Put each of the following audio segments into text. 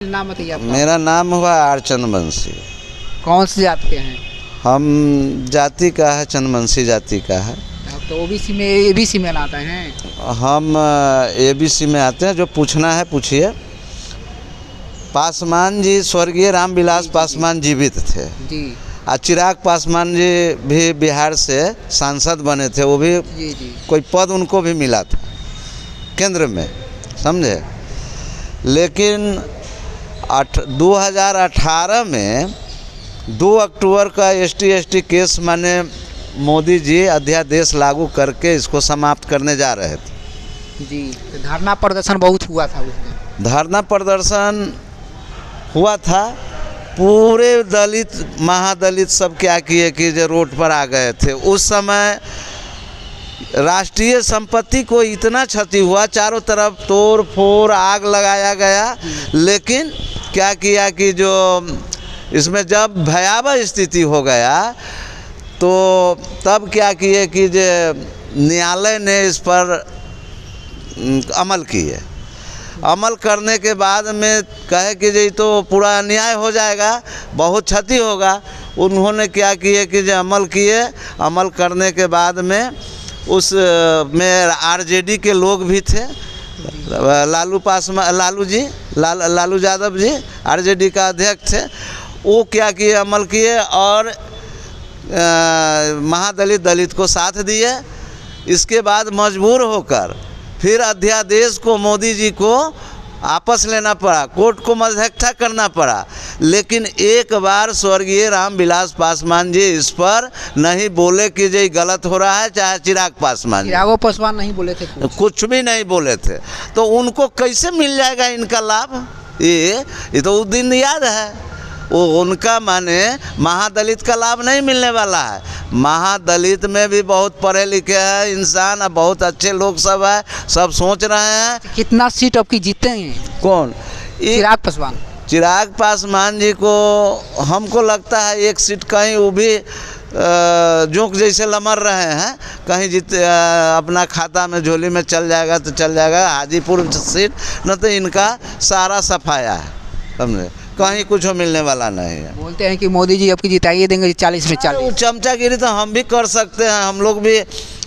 नाम बताइए आपका। मेरा नाम हुआ आर चंद्रवंशी। कौन सी जात के हैं? हम जाति का है, चंद्रवंशी जाति का है। आप तो ओबीसी में एबीसी में आते हैं। हम एबीसी में आते हैं। जो पूछना है पूछिए। पासवान जी, स्वर्गीय रामविलास पासवान जीवित थे जी और चिराग पासवान जी भी बिहार से सांसद बने थे। वो भी जी जी कोई पद उनको भी मिला था केंद्र में, समझे। लेकिन 2018 में 2 अक्टूबर का ST केस माने मोदी जी अध्यादेश लागू करके इसको समाप्त करने जा रहे थे। जी। तो धरना प्रदर्शन बहुत हुआ था उस दिन। धरना प्रदर्शन हुआ था। पूरे दलित महादलित सब क्या किए कि जो रोड पर आ गए थे। उस समय राष्ट्रीय संपत्ति को इतना क्षति हुआ, चारों तरफ तोड़ फोड़ आग लगाया गया। लेकिन क्या किया कि जो इसमें जब भयावह स्थिति हो गया तो तब क्या किए कि जो न्यायालय ने इस पर अमल किए। अमल करने के बाद में कहे कि ये तो पूरा अन्याय हो जाएगा, बहुत क्षति होगा। उन्होंने क्या किए कि जो अमल किए। अमल करने के बाद में उस में RJD के लोग भी थे। लालू यादव जी RJD का अध्यक्ष थे। वो क्या किए, अमल किए और महादलित दलित को साथ दिए। इसके बाद मजबूर होकर फिर अध्यादेश को मोदी जी को आपस लेना पड़ा, कोर्ट को मध्यस्थता करना पड़ा। लेकिन एक बार स्वर्गीय रामविलास पासवान जी इस पर नहीं बोले कि ये गलत हो रहा है। चाहे चिराग पासवान नहीं बोले थे, कुछ भी नहीं बोले थे। तो उनको कैसे मिल जाएगा इनका लाभ? ये तो उस दिन याद है। वो उनका माने महादलित का लाभ नहीं मिलने वाला है। महादलित में भी बहुत पढ़े लिखे हैं इंसान और बहुत अच्छे लोग सब है। सब सोच रहे हैं कितना सीट आपकी जीते हैं? कौन? चिराग पासवान। चिराग पासवान जी को हमको लगता है 1 सीट कहीं वो भी जोंक जैसे लमर रहे हैं। कहीं जीत अपना खाता में झोली में चल जाएगा तो चल जाएगा। हाजीपुर सीट न तो इनका सारा सफाया है, समझे। कहीं कुछ मिलने वाला नहीं है। बोलते हैं कि मोदी जी आपकी जिताइए देंगे 40 में 40। चमचागिरी तो हम भी कर सकते हैं। हम लोग भी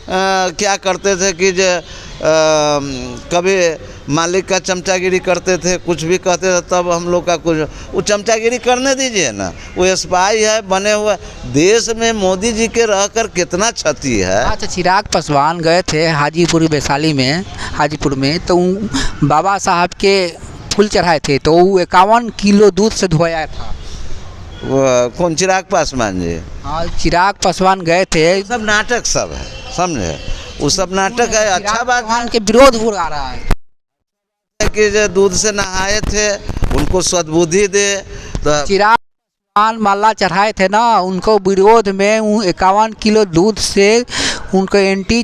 क्या करते थे कि जो कभी मालिक का चमचागिरी करते थे, कुछ भी कहते थे, तब हम लोग का कुछ वो चमचागिरी करने दीजिए ना। वो स्पाई है बने हुए। देश में मोदी जी के रहकर कितना क्षति है। अच्छा, चिराग पासवान गए थे हाजीपुर वैशाली में, हाजीपुर में, तो बाबा साहब के फूल चढ़ाए थे। तो वो 51 किलो दूध से धोया था। वो कौन? चिराग पासवान जी। हाँ, चिराग पासवान गए थे। सब नाटक सब है, समझे। वो सब नाटक है। अच्छा बात है के विरोध हो रहा है कि जो दूध से नहाए थे उनको सद्बुद्धि दे। तो चिराग पासवान माला चढ़ाए थे ना, उनको विरोध में 51 किलो दूध से उनको एंटी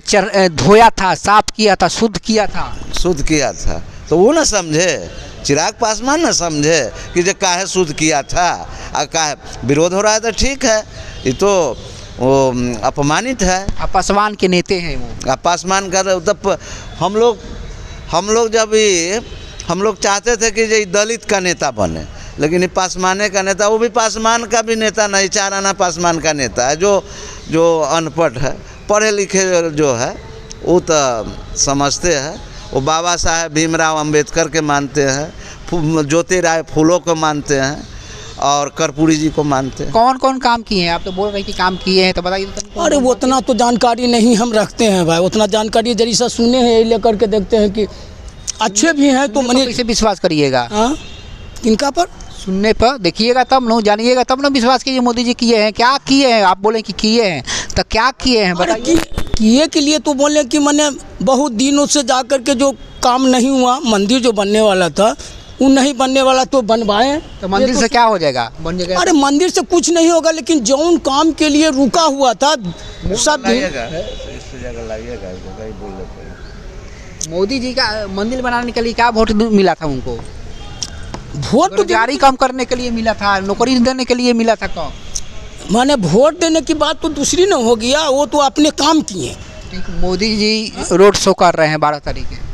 धोया था, साफ किया था, शुद्ध किया था। तो वो ना समझे, चिराग पासवान ना समझे कि जो काहे शुद्ध किया था और काहे विरोध हो रहा है। तो ठीक है, ये तो वो अपमानित है। पासवान के नेता हैं वो। पासवान का तब हम लोग जब हम लोग चाहते थे कि ये दलित का नेता बने, लेकिन ये पासवान का नेता, वो भी पासवान का भी नेता नहीं, 4 आना पासवान का नेता है। जो अनपढ़ है, पढ़े लिखे जो है वो तो समझते हैं। वो बाबा साहेब भीमराव अंबेडकर के मानते हैं, ज्योतिराव फूलों को मानते हैं और कर्पूरी जी को मानते हैं। कौन कौन काम किए हैं? आप तो बोल रहे हैं कि काम किए हैं, तो बताइए। अरे वो उतना तो जानकारी नहीं हम रखते हैं भाई। उतना जानकारी जरी सा सुने हैं, लेकर के देखते हैं कि अच्छे भी हैं। तो मैंने कैसे विश्वास करिएगा? हाँ, किनका पर? सुनने पर देखिएगा तब न, जानिएगा तब न विश्वास कीजिए। मोदी जी किए हैं, क्या किए हैं? आप बोले कि किए हैं, तो क्या किए हैं बताइए। किए के लिए तो बोले कि मैंने बहुत दिनों से जा कर के जो काम नहीं हुआ, मंदिर जो बनने वाला था वो नहीं बनने वाला, तो बनवाएं। तो मंदिर से क्या हो जाएगा? बन जाएगा। अरे मंदिर से कुछ नहीं होगा, लेकिन जौन काम के लिए रुका हुआ था सब मोदी जी का मंदिर बनाने के लिए क्या वोट मिला था उनको? वोट तो जारी कम करने के लिए मिला था, नौकरी देने के लिए मिला था। कम माने वोट देने की बात तो दूसरी न हो गया। वो तो अपने काम किए। मोदी जी रोड शो कर रहे हैं 12 तारीख के।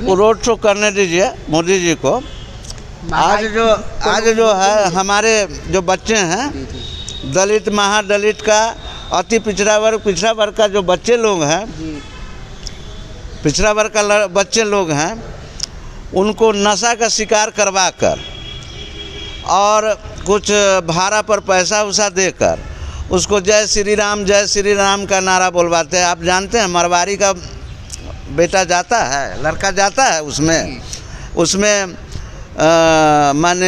वो रोड शो करने दीजिए मोदी जी को। आज जो है हमारे जो बच्चे हैं दलित महादलित का अति पिछड़ा वर्ग का जो बच्चे लोग हैं, पिछड़ा वर्ग का बच्चे लोग हैं, उनको नशा का शिकार करवा कर और कुछ भाड़ा पर पैसा उसा देकर उसको जय श्री राम का नारा बोलवाते हैं। आप जानते हैं मारवाड़ी का बेटा जाता है, लड़का जाता है उसमें माने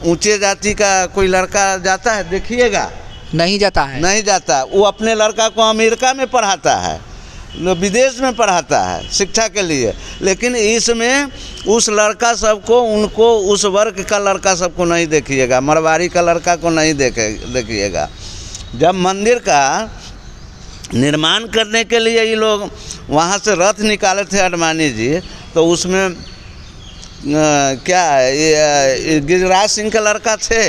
ऊंचे जाति का कोई लड़का जाता है, देखिएगा नहीं जाता है, नहीं जाता। वो अपने लड़का को अमेरिका में पढ़ाता है, विदेश में पढ़ाता है शिक्षा के लिए, लेकिन इसमें उस लड़का सबको, उनको उस वर्ग का लड़का सबको नहीं देखिएगा, मारवाड़ी का लड़का को नहीं देखिएगा। जब मंदिर का निर्माण करने के लिए ये लोग वहाँ से रथ निकाले थे अडवाणी जी, तो उसमें क्या ये गिरिराज सिंह का लड़का थे,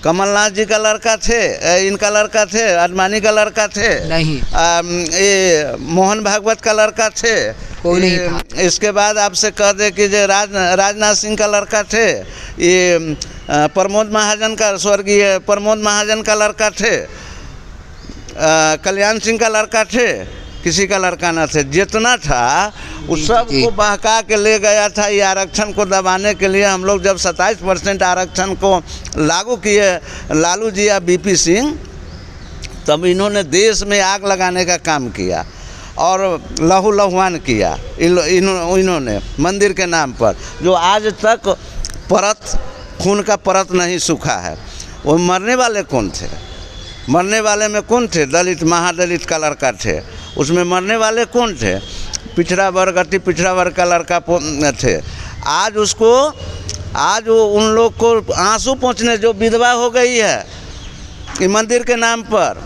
कमलनाथ जी का लड़का थे, इनका लड़का थे, अडवाणी का लड़का थे नहीं, ये मोहन भागवत का लड़का थे, कोई नहीं था। इसके बाद आपसे कह दे कि जो राजनाथ सिंह का लड़का थे, ये प्रमोद महाजन का, स्वर्गीय प्रमोद महाजन का लड़का थे, कल्याण सिंह का लड़का थे, किसी का लड़का ना थे। जितना था उस सब को बहका के ले गया था। ये आरक्षण को दबाने के लिए हम लोग जब 27% आरक्षण को लागू किए लालू जी या बीपी सिंह, तब इन्होंने देश में आग लगाने का काम किया और लहूलुहान किया इन्होंने मंदिर के नाम पर, जो आज तक खून का परत नहीं सूखा है। वो मरने वाले कौन थे? मरने वाले में कौन थे? दलित महादलित का लड़का थे, उसमें मरने वाले कौन थे? पिछड़ा वर्ग, अति पिछड़ा वर्ग का लड़का थे। आज उन लोग को आंसू पहुँचने, जो विधवा हो गई है इस मंदिर के नाम पर,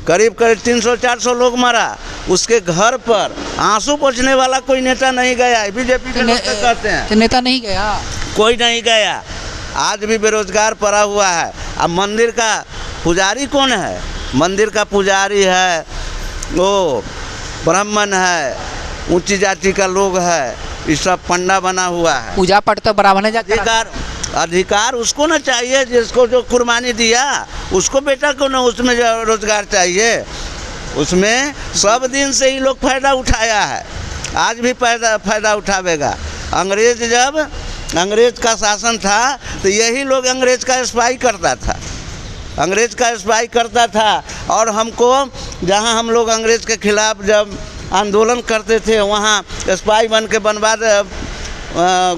करीब 300-400 लोग मरा, उसके घर पर आंसू पहुँचने वाला कोई नेता नहीं गया। बीजेपी के लोग कहते हैं नेता नहीं गया, कोई नहीं गया। आज भी बेरोजगार पड़ा हुआ है। अब मंदिर का पुजारी कौन है? मंदिर का पुजारी है वो ब्राह्मण है, ऊंची जाति का लोग है, इस सब पंडा बना हुआ है। पूजा पाठ तो ब्राह्मण जाता। अधिकार उसको ना चाहिए जिसको जो कुर्बानी दिया, उसको बेटा को ना उसमें रोजगार चाहिए। उसमें सब दिन से ही लोग फायदा उठाया है, आज भी फायदा उठावेगा। अंग्रेज का शासन था तो यही लोग अंग्रेज का स्पाई करता था और हमको, जहां हम लोग अंग्रेज के खिलाफ जब आंदोलन करते थे, वहां स्पाई बन के बनवा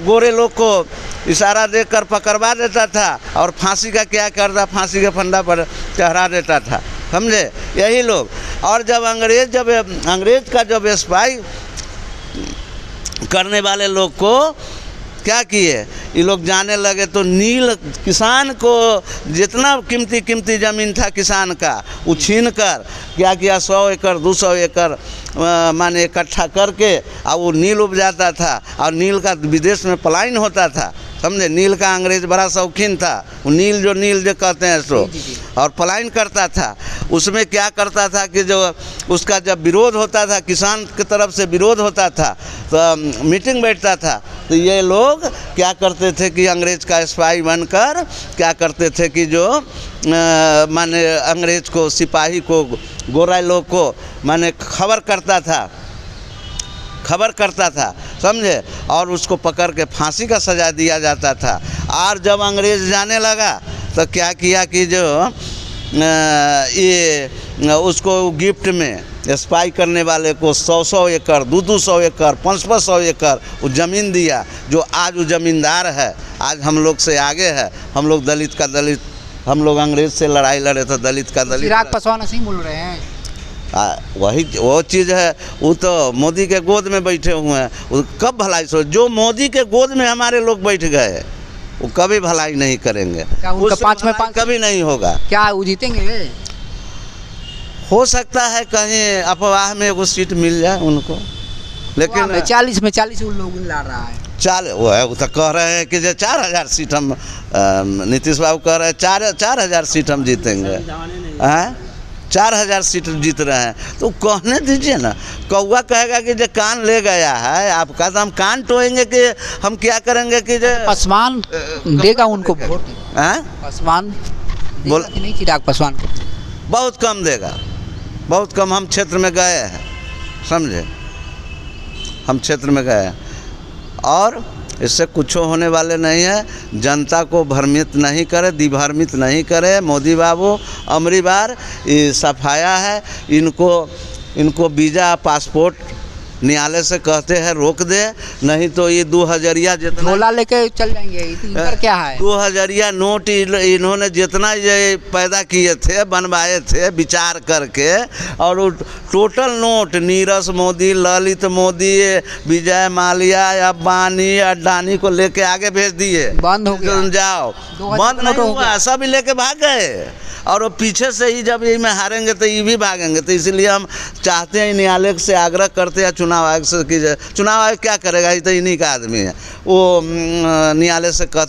गोरे लोग को इशारा देकर पकड़वा देता था और फांसी का क्या करता, फांसी के फंदा पर चढ़ा देता था, समझे? यही लोग। और जब अंग्रेज का जब स्पाई करने वाले लोग को क्या किए, ये लोग जाने लगे तो नील किसान को जितना कीमती ज़मीन था किसान का, वो छीन कर क्या किया, 100 एकड़ 200 एकड़ माने इकट्ठा करके और वो नील उपजाता था और नील का विदेश में पलायन होता था, समझे? नील का अंग्रेज बड़ा शौकीन था, वो नील जो कहते हैं सो, और पलायन करता था। उसमें क्या करता था कि जो उसका जब विरोध होता था, किसान की तरफ से विरोध होता था, तो मीटिंग बैठता था, तो ये लोग क्या करते थे कि अंग्रेज का स्पाई बनकर क्या करते थे कि जो माने अंग्रेज को, सिपाही को, गोरा लोग को माने खबर करता था, समझे? और उसको पकड़ के फांसी का सज़ा दिया जाता था। और जब अंग्रेज जाने लगा तो क्या किया कि जो ये उसको गिफ्ट में स्पाई करने वाले को 100 एकड़ 200 एकड़ 500 एकड़ वो ज़मीन दिया, जो आज वो ज़मींदार है, आज हम लोग से आगे है। हम लोग दलित का दलित, हम लोग अंग्रेज से लड़ाई लड़े थे, दलित का दलित। चिराग पासवान ऐसे ही बोल रहे हैं। वो चीज़ है, वो तो मोदी के गोद में बैठे हुए हैं। वो कब भलाई जो मोदी के गोद में हमारे लोग बैठ गए, वो कभी भलाई नहीं करेंगे। उनका 5 में 5 कभी नहीं होगा। क्या वो जीतेंगे? हो सकता है कहीं अफवाह में एगो सीट मिल जाए उनको, लेकिन 40 में 40 उन लोग लड़ रहा है। वो तो कह रहे हैं कि जो 4000 सीट हम, नीतीश बाबू कह रहे हैं 4000 सीट हम जीतेंगे। 4000 सीट जीत रहे हैं। तो कहने दीजिए ना, कौवा कहेगा कि जो कान ले गया है आपका, तो हम कान टोएंगे कि हम क्या करेंगे कि जो पासवान देगा उनको वोट? हैं? पासवान बोल देगा कि नहीं चिराग पासवान को? बहुत कम देगा, बहुत कम। हम क्षेत्र में गए हैं, समझे, हम क्षेत्र में गए हैं, और इससे कुछ होने वाले नहीं है। जनता को भ्रमित नहीं करे, दिभ्रमित नहीं करे। मोदी बाबू अमरी बार ये सफाया है, इनको वीज़ा पासपोर्ट न्यायालय से कहते हैं रोक दे, नहीं तो ये 2000 जितना झोला लेके चल जाएंगे, इनका क्या है? 2000 नोट इन्होंने जितना ये पैदा किए थे, बनवाए थे विचार करके, और वो टोटल नोट नीरज मोदी, ललित मोदी, विजय माल्या, अंबानी, अडानी को लेके आगे भेज दिए। बंद हो गया, जाओ, 2000 बंद नहीं हो हुआ, गया। सब लेके भाग गए। और वो पीछे से ही जब ये में हारेंगे तो ये भी भागेंगे। तो इसलिए हम चाहते हैं, न्यायालय से आग्रह करते हैं, चुनाव आयोग से कि चुनाव आयोग क्या करेगा, ये तो इन्हीं का आदमी है, वो न्यायालय से कहते